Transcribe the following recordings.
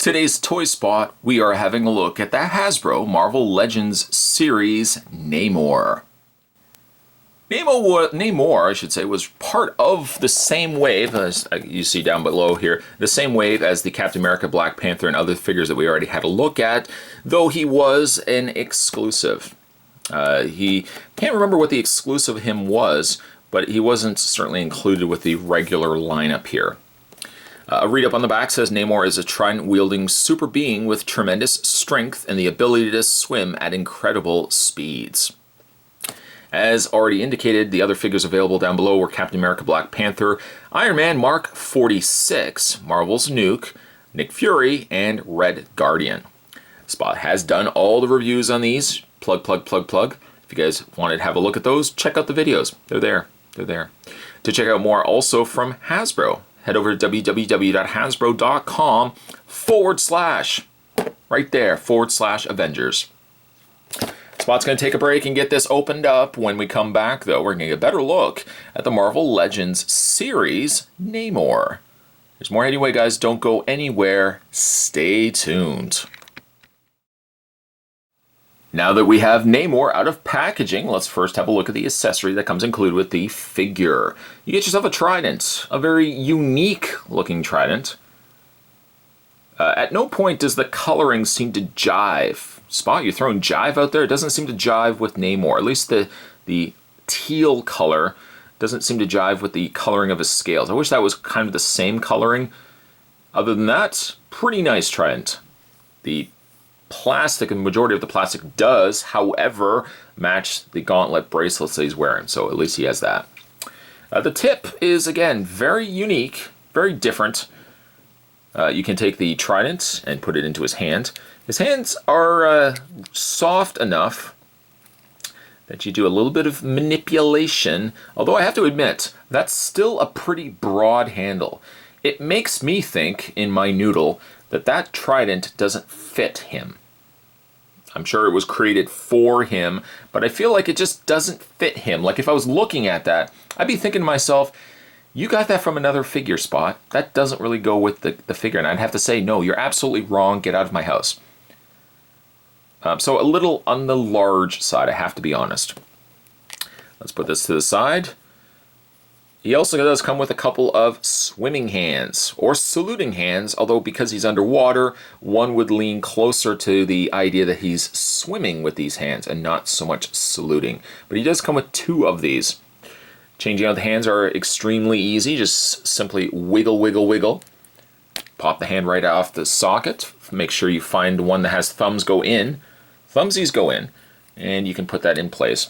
Today's Toy Spot, we are having a look at the Hasbro Marvel Legends series Namor. Namor, I should say, was part of the same wave, as you see down below here, the same wave as the Captain America, Black Panther, and other figures that we already had a look at, though he was an exclusive. He can't remember what the exclusive him was, but he wasn't certainly included with the regular lineup here. A read-up on the back says Namor is a trident-wielding super being with tremendous strength and the ability to swim at incredible speeds. As already indicated, the other figures available down below were Captain America, Black Panther, Iron Man Mark 46, Marvel's Nuke, Nick Fury, and Red Guardian. Spot has done all the reviews on these. Plug. If you guys wanted to have a look at those, check out the videos. They're there. To check out more also from Hasbro, head over to www.hasbro.com/Avengers. Spot's going to take a break and get this opened up. When we come back, though, we're going to get a better look at the Marvel Legends series Namor. There's more anyway, guys. Don't go anywhere. Stay tuned. Now that we have Namor out of packaging, let's first have a look at the accessory that comes included with the figure. You get yourself a trident, a very unique looking trident. At no point does the coloring seem to jive. Spot, you're throwing jive out there? It doesn't seem to jive with Namor. At least the teal color doesn't seem to jive with the coloring of his scales. I wish that was kind of the same coloring. Other than that, pretty nice trident. The plastic, and the majority of the plastic does, however, match the gauntlet bracelets that he's wearing, so at least he has that. The tip is, again, very unique, very different. You can take the trident and put it into his hand. His hands are soft enough that you do a little bit of manipulation, although I have to admit, that's still a pretty broad handle. It makes me think, in my noodle, that trident doesn't fit him. I'm sure it was created for him, but I feel like it just doesn't fit him. Like if I was looking at that, I'd be thinking to myself, you got that from another figure, Spot. That doesn't really go with the figure. And I'd have to say, no, you're absolutely wrong. Get out of my house. So a little on the large side, I have to be honest. Let's put this to the side. He also does come with a couple of swimming hands, or saluting hands, although because he's underwater, one would lean closer to the idea that he's swimming with these hands and not so much saluting. But he does come with two of these. Changing out the hands are extremely easy. Just simply wiggle. Pop the hand right off the socket. Make sure you find one that has thumbs go in. Thumbsies go in, and you can put that in place.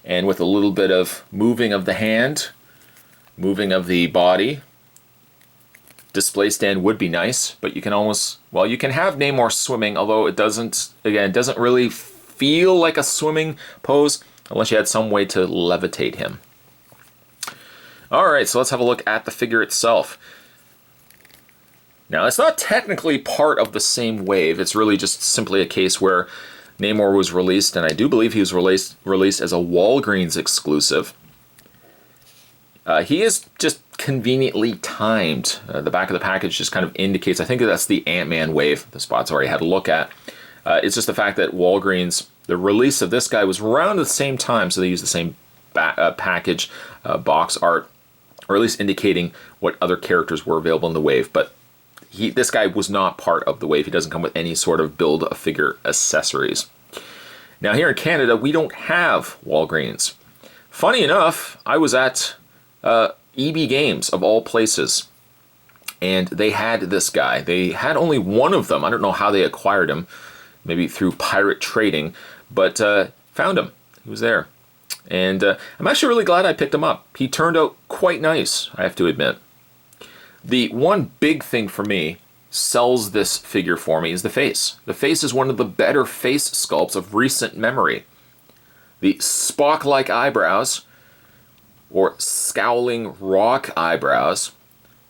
And with a little bit of moving of the hand, moving of the body, display stand would be nice, but you can almost, well, you can have Namor swimming, although it doesn't really feel like a swimming pose unless you had some way to levitate him. Alright, so let's have a look at the figure itself. Now, it's not technically part of the same wave. It's really just simply a case where Namor was released, and I do believe he was released as a Wallgreen's exclusive. He is just conveniently timed. The back of the package just kind of indicates, I think that's the Ant-Man wave the Spot's already had a look at. It's just the fact that Wallgreen's, the release of this guy was around at the same time, so they used the same package, box art, or at least indicating what other characters were available in the wave. But this guy was not part of the wave. He doesn't come with any sort of build-a-figure accessories. Now here in Canada, we don't have Wallgreens. Funny enough, I was at EB Games, of all places, and they had this guy. They had only one of them. I don't know how they acquired him, maybe through pirate trading, but found him. He was there. And I'm actually really glad I picked him up. He turned out quite nice, I have to admit. The one big thing for me, sells this figure for me, is the face. The face is one of the better face sculpts of recent memory. The Spock-like eyebrows, or scowling rock eyebrows,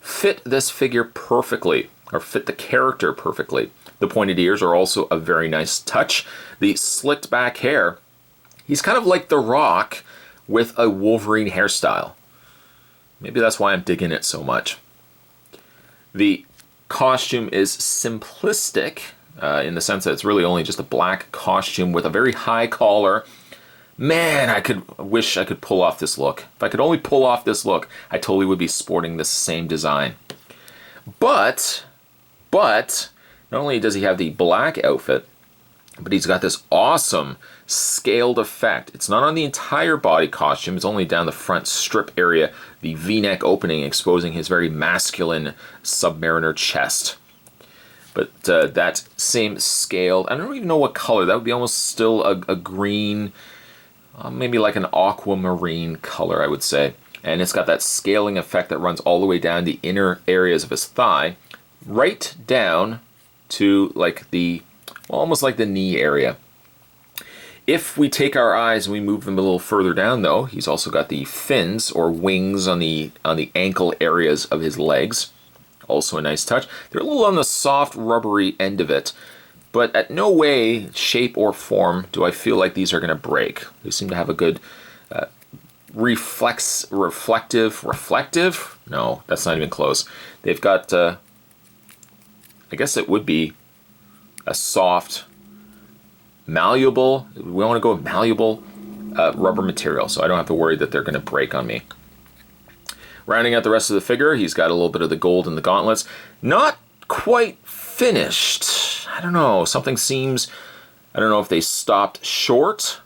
fit this figure perfectly, or fit the character perfectly. The pointed ears are also a very nice touch. The slicked back hair, he's kind of like The Rock with a Wolverine hairstyle. Maybe that's why I'm digging it so much. The costume is simplistic in the sense that it's really only just a black costume with a very high collar. Man, I wish I could pull off this look. If I could only pull off this look, I totally would be sporting this same design. But, not only does he have the black outfit, but he's got this awesome scaled effect. It's not on the entire body costume, it's only down the front strip area, the V-neck opening exposing his very masculine Submariner chest. But that same scaled, I don't even know what color, that would be almost still a green, maybe like an aquamarine color, I would say. And it's got that scaling effect that runs all the way down the inner areas of his thigh, right down to like the, well, almost like the knee area. If we take our eyes and we move them a little further down, though, he's also got the fins or wings on the ankle areas of his legs. Also a nice touch. They're a little on the soft, rubbery end of it, but at no way, shape, or form do I feel like these are going to break. They seem to have a good reflective? No, that's not even close. They've got, I guess it would be a soft, malleable, we want to go with malleable rubber material, so I don't have to worry that they're going to break on me. Rounding out the rest of the figure, he's got a little bit of the gold in the gauntlets. Not quite finished. I don't know, something seems, I don't know if they stopped short,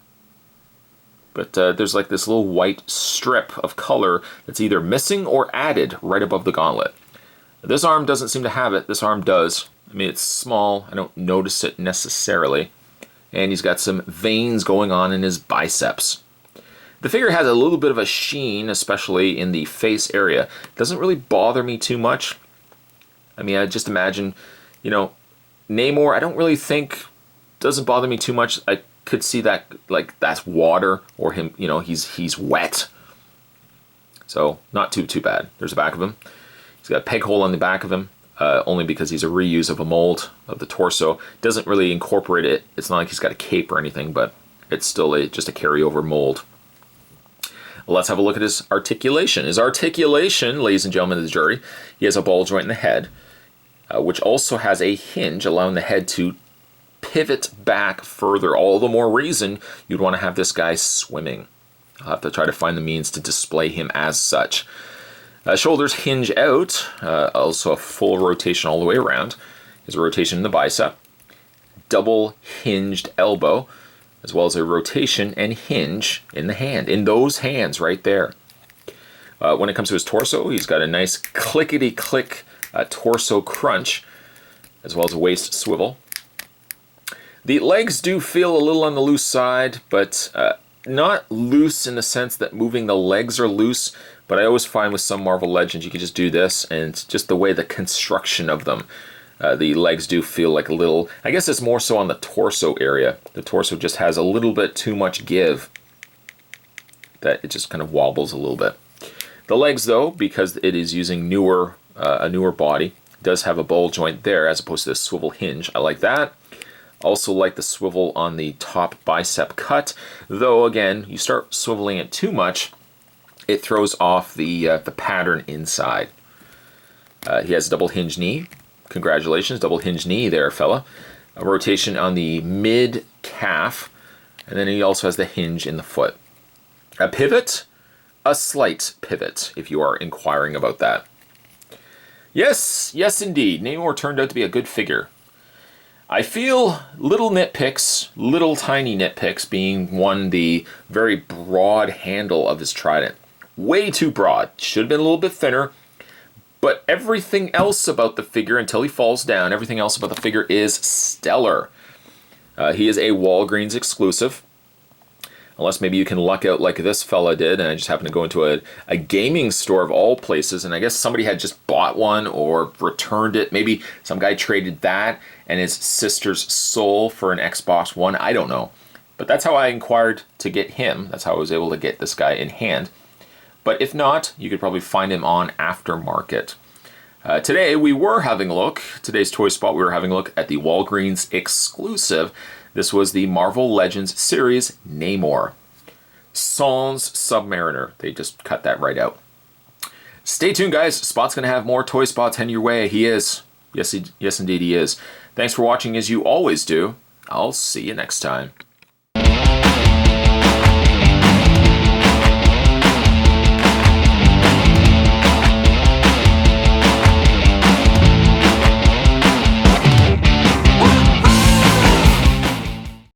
but there's like this little white strip of color that's either missing or added right above the gauntlet. This arm doesn't seem to have it, this arm does. I mean, it's small, I don't notice it necessarily. And he's got some veins going on in his biceps. The figure has a little bit of a sheen, especially in the face area. It doesn't really bother me too much. I mean, I just imagine, you know, Namor, I don't really think, doesn't bother me too much. I could see that, like, that's water, or him, you know, he's wet. So, not too bad. There's the back of him. He's got a peg hole on the back of him. Only because he's a reuse of a mold of the torso. Doesn't really incorporate it. It's not like he's got a cape or anything, but it's still just a carryover mold. Let's have a look at his articulation. His articulation, ladies and gentlemen of the jury, he has a ball joint in the head, which also has a hinge, allowing the head to pivot back further. All the more reason you'd want to have this guy swimming. I'll have to try to find the means to display him as such. Shoulders hinge out, also a full rotation all the way around. There's a rotation in the bicep, double hinged elbow, as well as a rotation and hinge in the hand, in those hands right there. When it comes to his torso, he's got a nice clickety-click torso crunch, as well as a waist swivel. The legs do feel a little on the loose side, but not loose in the sense that moving the legs are loose, but I always find with some Marvel Legends you can just do this, and just the way the construction of them, the legs do feel like a little, I guess it's more so on the torso area. The torso just has a little bit too much give, that it just kind of wobbles a little bit. The legs though, because it is using a newer body, does have a ball joint there as opposed to this swivel hinge. I like that. Also like the swivel on the top bicep cut, though again, you start swiveling it too much, it throws off the pattern inside. He has a double hinge knee. Congratulations, double hinge knee there, fella. A rotation on the mid calf, and then he also has the hinge in the foot. A pivot, a slight pivot, if you are inquiring about that. Yes, indeed, Namor turned out to be a good figure. I feel little nitpicks, little tiny nitpicks, being one, the very broad handle of his trident. Way too broad. Should have been a little bit thinner. But everything else about the figure, until he falls down, everything else about the figure is stellar. He is a Wallgreens exclusive. Unless maybe you can luck out like this fella did, and I just happened to go into a gaming store of all places, and I guess somebody had just bought one or returned it. Maybe some guy traded that and his sister's soul for an Xbox One. I don't know. But that's how I inquired to get him. That's how I was able to get this guy in hand. But if not, you could probably find him on Aftermarket. Today we were having a look, today's Toy Spot, we were having a look at the Wallgreens exclusive. This was the Marvel Legends series Namor. Sans Submariner. They just cut that right out. Stay tuned, guys. Spot's going to have more Toy Spots heading your way. He is. Yes, indeed he is. Thanks for watching as you always do. I'll see you next time.